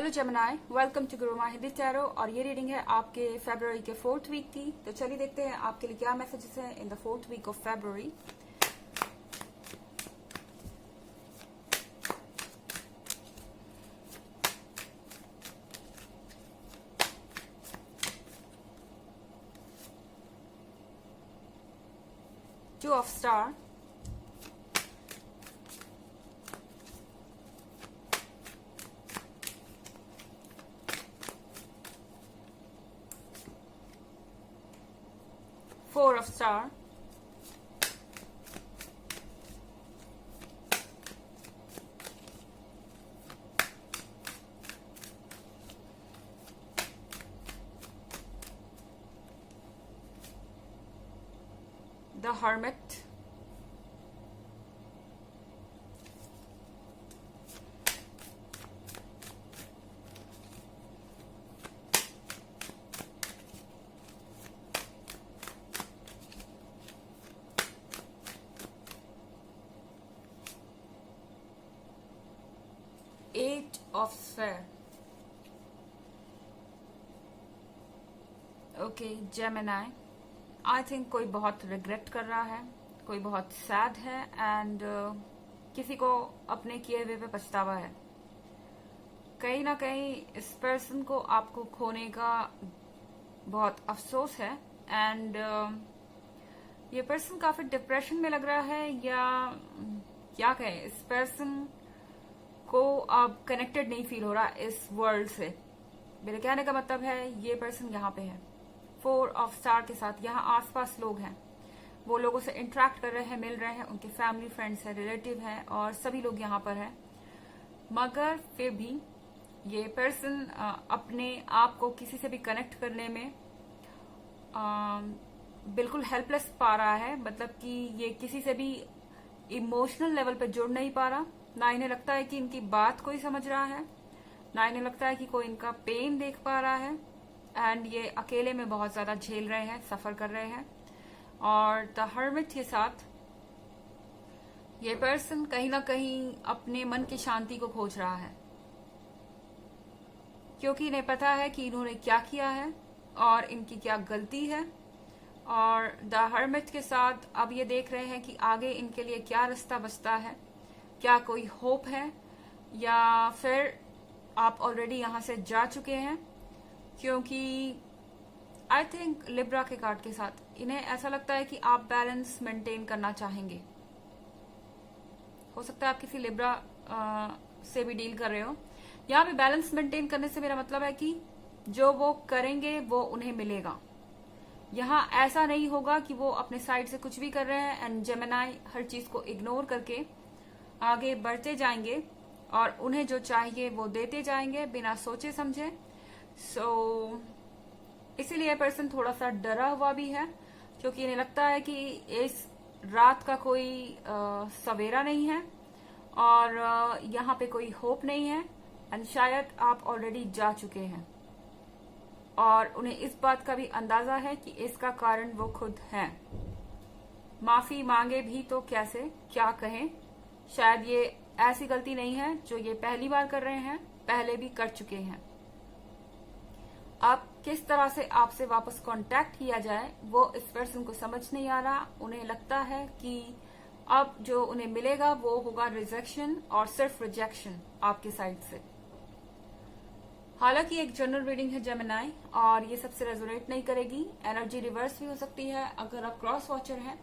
Hello Gemini, welcome to Guru माहिंदी tarot. और ये reading है आपके फरवरी के 4th वीक की। तो चलिए देखते हैं आपके लिए क्या मैसेजेस हैं in the 4th week of February. Two of star, four of star, the hermit, eight of sphere. Okay Gemini, I think कोई बहुत रिग्रेट कर रहा है, कोई बहुत सैड है एंड किसी को अपने किए हुए पे पछतावा है। कहीं ना कहीं इस पर्सन को आपको खोने का बहुत अफसोस है एंड ये पर्सन काफी डिप्रेशन में लग रहा है, या क्या कहें, इस पर्सन को अब कनेक्टेड नहीं फील हो रहा इस वर्ल्ड से। मेरे कहने का मतलब है ये पर्सन यहाँ पे है फोर ऑफ स्टार के साथ। यहाँ आसपास लोग हैं, वो लोगों से इंटरेक्ट कर रहे हैं, मिल रहे हैं, उनके फैमिली फ्रेंड्स हैं, रिलेटिव हैं और सभी लोग यहाँ पर हैं। मगर फिर भी ये पर्सन अपने आप को किसी से भी कनेक्ट करने में बिल्कुल हेल्पलेस पा रहा है। मतलब कि ये किसी से भी इमोशनल लेवल पे जुड़ नहीं पा रहा। ना इन्हें लगता है कि इनकी बात कोई समझ रहा है, ना इन्हें लगता है कि कोई इनका पेन देख पा रहा है एंड ये अकेले में बहुत ज्यादा झेल रहे हैं, सफर कर रहे हैं। और द हर्मिट के साथ ये पर्सन कहीं ना कहीं अपने मन की शांति को खोज रहा है, क्योंकि इन्हें पता है कि इन्होंने क्या किया है और इनकी क्या गलती है। और द हर्मिट के साथ अब ये देख रहे हैं कि आगे इनके लिए क्या रास्ता बचता है, क्या कोई होप है, या फिर आप ऑलरेडी यहां से जा चुके हैं। क्योंकि आई थिंक लिब्रा के कार्ड के साथ इन्हें ऐसा लगता है कि आप बैलेंस मेंटेन करना चाहेंगे। हो सकता है आप किसी लिब्रा से भी डील कर रहे हो। यहाँ पे बैलेंस मेंटेन करने से मेरा मतलब है कि जो वो करेंगे वो उन्हें मिलेगा। यहाँ ऐसा नहीं होगा कि वो अपने साइड से कुछ भी कर रहे हैं एंड जेमिनी हर चीज को इग्नोर करके आगे बढ़ते जाएंगे और उन्हें जो चाहिए वो देते जाएंगे बिना सोचे समझे। इसीलिए पर्सन थोड़ा सा डरा हुआ भी है, क्योंकि इन्हें लगता है कि इस रात का कोई सवेरा नहीं है और यहाँ पे कोई होप नहीं है एंड शायद आप ऑलरेडी जा चुके हैं। और उन्हें इस बात का भी अंदाजा है कि इसका कारण वो खुद हैं। माफी मांगे भी तो कैसे, क्या कहें। शायद ये ऐसी गलती नहीं है जो ये पहली बार कर रहे हैं, पहले भी कर चुके हैं। अब किस तरह से आपसे वापस कांटेक्ट किया जाए वो इस पर्सन को समझ नहीं आ रहा। उन्हें लगता है कि अब जो उन्हें मिलेगा वो होगा रिजेक्शन और सिर्फ रिजेक्शन आपकी साइड से। हालांकि एक जनरल रीडिंग है जेमिनी और ये सबसे रेजोनेट नहीं करेगी। एनर्जी रिवर्स भी हो सकती है अगर आप क्रॉस वॉचर हैं।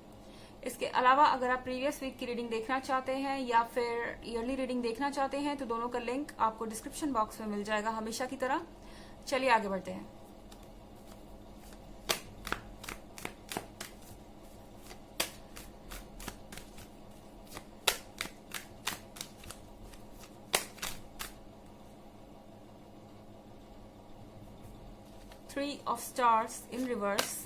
इसके अलावा अगर आप प्रीवियस वीक की रीडिंग देखना चाहते हैं या फिर ईयरली रीडिंग देखना चाहते हैं तो दोनों का लिंक आपको डिस्क्रिप्शन बॉक्स में मिल जाएगा हमेशा की तरह। चलिए आगे बढ़ते हैं। Three of Stars in reverse,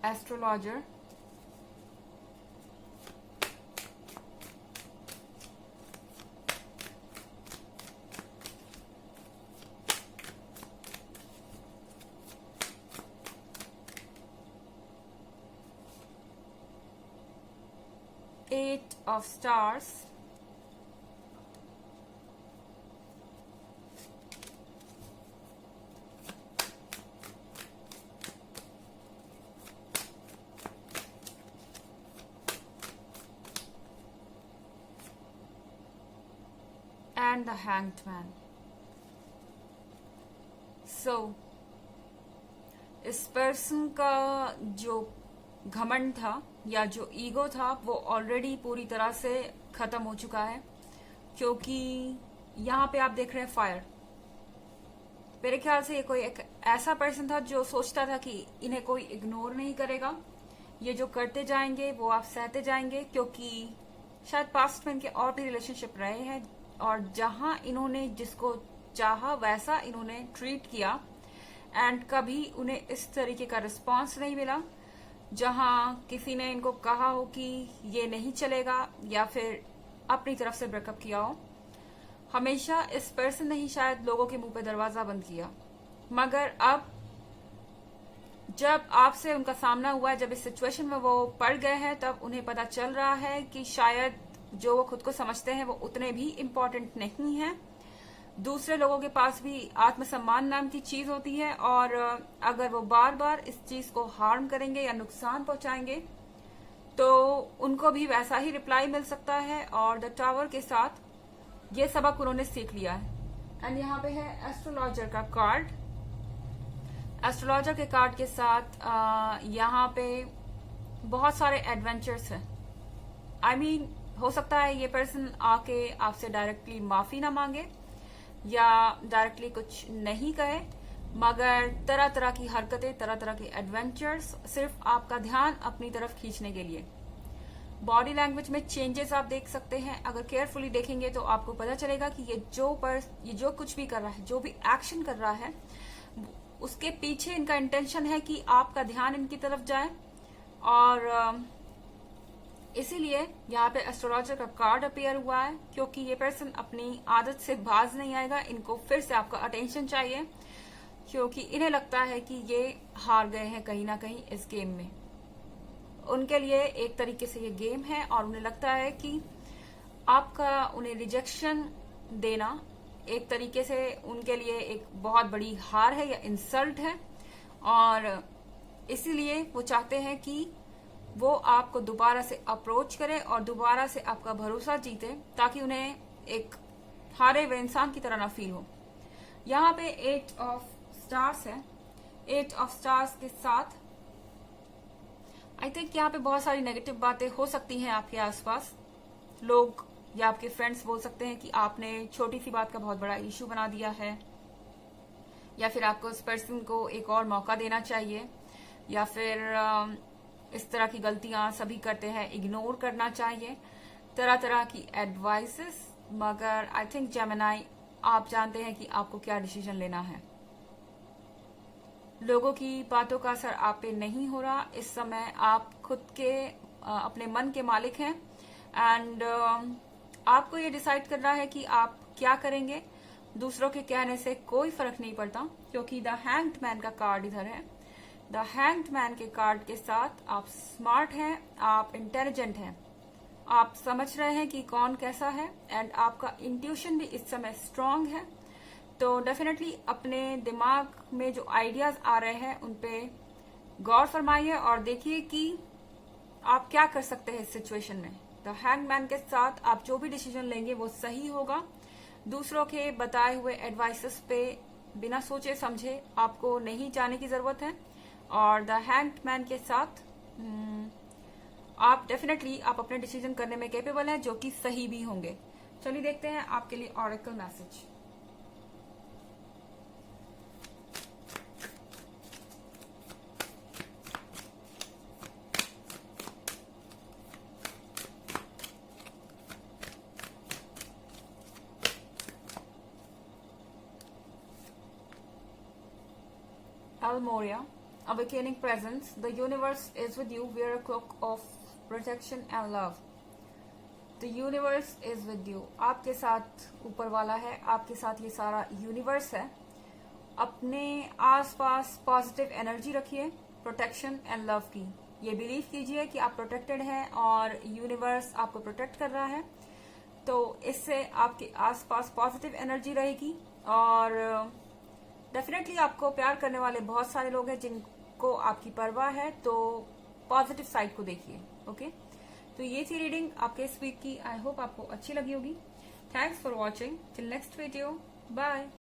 Astrologer, 8 of stars, and the Hanged Man. So, इस पर्सन का जो घमंड था या जो ईगो था वो ऑलरेडी पूरी तरह से खत्म हो चुका है, क्योंकि यहाँ पे आप देख रहे हैं फायर। मेरे ख्याल से ये कोई एक ऐसा पर्सन था जो सोचता था कि इन्हें कोई इग्नोर नहीं करेगा, ये जो करते जाएंगे वो आप सहते जाएंगे, क्योंकि शायद पास्ट में इनके और भी रिलेशनशिप रहे हैं और जहां इन्होंने जिसको चाहा वैसा इन्होंने ट्रीट किया एंड कभी उन्हें इस तरीके का रिस्पांस नहीं मिला जहां किसी ने इनको कहा हो कि ये नहीं चलेगा या फिर अपनी तरफ से ब्रेकअप किया हो। हमेशा इस पर्सन ने ही शायद लोगों के मुंह पे दरवाजा बंद किया, मगर अब जब आपसे उनका सामना हुआ है, जब इस सिचुएशन में वो पड़ गए हैं, तब उन्हें पता चल रहा है कि शायद जो वो खुद को समझते हैं वो उतने भी इम्पोर्टेंट नहीं है। दूसरे लोगों के पास भी आत्मसम्मान नाम की चीज होती है और अगर वो बार बार इस चीज को हार्म करेंगे या नुकसान पहुंचाएंगे तो उनको भी वैसा ही रिप्लाई मिल सकता है। और द टावर के साथ ये सबक उन्होंने सीख लिया है। एंड यहाँ पे है एस्ट्रोलॉजर का कार्ड। एस्ट्रोलॉजर के कार्ड के साथ यहाँ पे बहुत सारे एडवेंचर्स हैं। आई मीन हो सकता है ये पर्सन आके आपसे डायरेक्टली माफी ना मांगे या डायरेक्टली कुछ नहीं कहे, मगर तरह तरह की हरकतें, तरह तरह के एडवेंचर्स सिर्फ आपका ध्यान अपनी तरफ खींचने के लिए। बॉडी लैंग्वेज में चेंजेस आप देख सकते हैं। अगर केयरफुली देखेंगे तो आपको पता चलेगा कि ये जो कुछ भी कर रहा है, जो भी एक्शन कर रहा है, उसके पीछे इनका इंटेंशन है कि आपका ध्यान इनकी तरफ जाए। और इसीलिए यहाँ पे एस्ट्रोलॉजर का कार्ड अपीयर हुआ है, क्योंकि ये पर्सन अपनी आदत से बाज नहीं आएगा। इनको फिर से आपका अटेंशन चाहिए, क्योंकि इन्हें लगता है कि ये हार गए हैं कहीं ना कहीं इस गेम में। उनके लिए एक तरीके से ये गेम है और उन्हें लगता है कि आपका उन्हें रिजेक्शन देना एक तरीके से उनके लिए एक बहुत बड़ी हार है या इंसल्ट है। और इसीलिए वो चाहते हैं कि वो आपको दोबारा से अप्रोच करे और दोबारा से आपका भरोसा जीते, ताकि उन्हें एक हारे हुए इंसान की तरह ना फील हो। यहाँ पे 8 ऑफ स्टार्स है। 8 ऑफ स्टार्स के साथ आई थिंक यहाँ पे बहुत सारी नेगेटिव बातें हो सकती हैं आपके आसपास। लोग या आपके फ्रेंड्स बोल सकते हैं कि आपने छोटी सी बात का बहुत बड़ा इश्यू बना दिया है, या फिर आपको उस पर्सन को एक और मौका देना चाहिए, या फिर इस तरह की गलतियां सभी करते हैं, इग्नोर करना चाहिए, तरह तरह की एडवाइसेस। मगर आई थिंक जेमिनी, आप जानते हैं कि आपको क्या डिसीजन लेना है। लोगों की बातों का असर आप पे नहीं हो रहा। इस समय आप खुद के अपने मन के मालिक हैं एंड आपको ये डिसाइड करना है कि आप क्या करेंगे। दूसरों के कहने से कोई फर्क नहीं पड़ता, क्योंकि द हैंग्ड मैन का कार्ड इधर है। द हैंग्ड मैन के कार्ड के साथ आप स्मार्ट हैं, आप इंटेलिजेंट हैं, आप समझ रहे हैं कि कौन कैसा है एंड आपका इंट्यूशन भी इस समय स्ट्रांग है। तो डेफिनेटली अपने दिमाग में जो आइडियाज आ रहे हैं उन पे गौर फरमाइए और देखिए कि आप क्या कर सकते हैं इस सिचुएशन में। द हैंग्ड मैन के साथ आप जो भी डिसीजन लेंगे वो सही होगा। दूसरों के बताए हुए एडवाइसेस पे बिना सोचे समझे आपको नहीं जाने की जरूरत है। और द हैंग्ड मैन के साथ आप डेफिनेटली आप अपने डिसीजन करने में कैपेबल हैं, जो कि सही भी होंगे। चलिए देखते हैं आपके लिए oracle message. Almoria, awakening presence. The universe is with you. Wear a cloak of protection and love. The universe is with you. आपके साथ ऊपर वाला है, आपके साथ ये सारा यूनिवर्स है। अपने आसपास पॉजिटिव एनर्जी रखिए, प्रोटेक्शन एंड लव की। ये बिलीव कीजिए कि आप प्रोटेक्टेड हैं और यूनिवर्स आपको प्रोटेक्ट कर रहा है। तो इससे आपके आसपास पॉजिटिव एनर्जी रहेगी और डेफिनेटली आपको प्यार करने वाले बहुत सारे लोग हैं जिनको आपकी परवाह है। तो पॉजिटिव साइड को देखिए। ओके, तो ये थी रीडिंग आपके इस वीक की। आई होप आपको अच्छी लगी होगी। Thanks for watching. Till next video, bye.